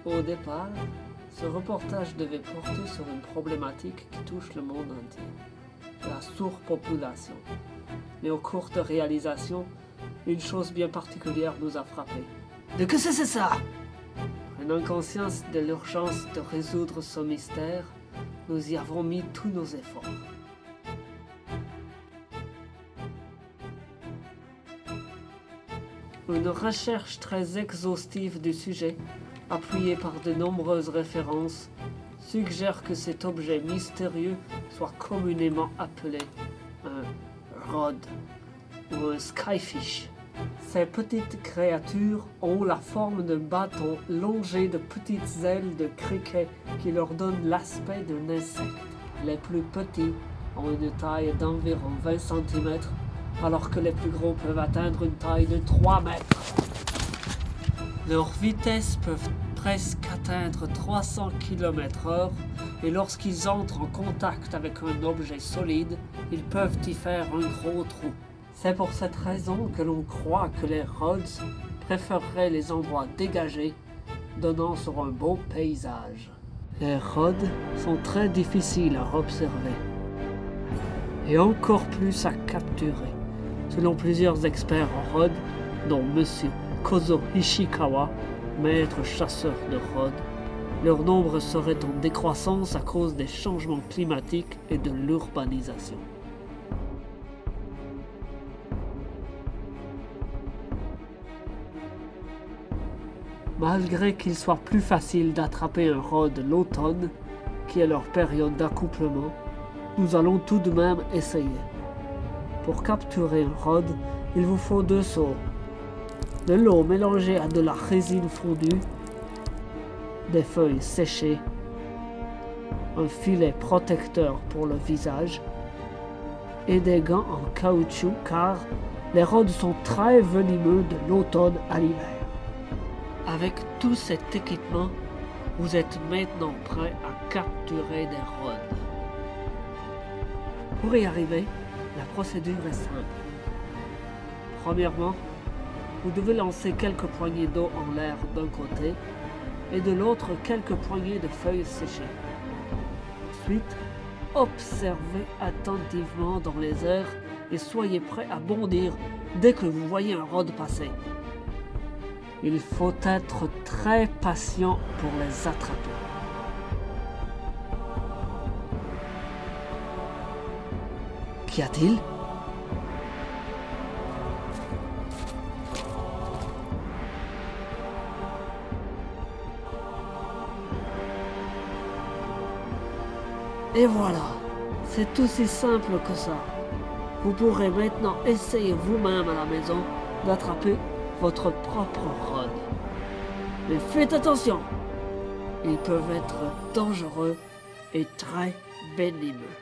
Au départ, ce reportage devait porter sur une problématique qui touche le monde entier, la surpopulation. Mais au cours de réalisation, une chose bien particulière nous a frappés. De que c'est ça? En inconscience de l'urgence de résoudre ce mystère, nous y avons mis tous nos efforts. Une recherche très exhaustive du sujet, appuyée par de nombreuses références, suggère que cet objet mystérieux soit communément appelé un rod ou un skyfish. Ces petites créatures ont la forme d'un bâton longé de petites ailes de criquet qui leur donnent l'aspect d'un insecte. Les plus petits ont une taille d'environ 20 cm, alors que les plus gros peuvent atteindre une taille de 3 mètres. Leur vitesse peut presque atteindre 300 km/h et lorsqu'ils entrent en contact avec un objet solide, ils peuvent y faire un gros trou. C'est pour cette raison que l'on croit que les rods préféreraient les endroits dégagés, donnant sur un beau paysage. Les rods sont très difficiles à observer et encore plus à capturer. Selon plusieurs experts en rod, dont M. Kozo Ishikawa, maître chasseur de rod, leur nombre serait en décroissance à cause des changements climatiques et de l'urbanisation. Malgré qu'il soit plus facile d'attraper un rod l'automne, qui est leur période d'accouplement, nous allons tout de même essayer. Pour capturer un rod, il vous faut 2 seaux, de l'eau mélangée à de la résine fondue, des feuilles séchées, un filet protecteur pour le visage et des gants en caoutchouc car les rods sont très venimeux de l'automne à l'hiver. Avec tout cet équipement, vous êtes maintenant prêt à capturer des rods. Pour y arriver, la procédure est simple. Premièrement, vous devez lancer quelques poignées d'eau en l'air d'un côté et de l'autre quelques poignées de feuilles séchées. Ensuite, observez attentivement dans les airs et soyez prêt à bondir dès que vous voyez un rod passer. Il faut être très patient pour les attraper. Qu'y a-t-il? Et voilà, c'est aussi simple que ça. Vous pourrez maintenant essayer vous-même à la maison d'attraper votre propre rod. Mais faites attention, ils peuvent être dangereux et très venimeux.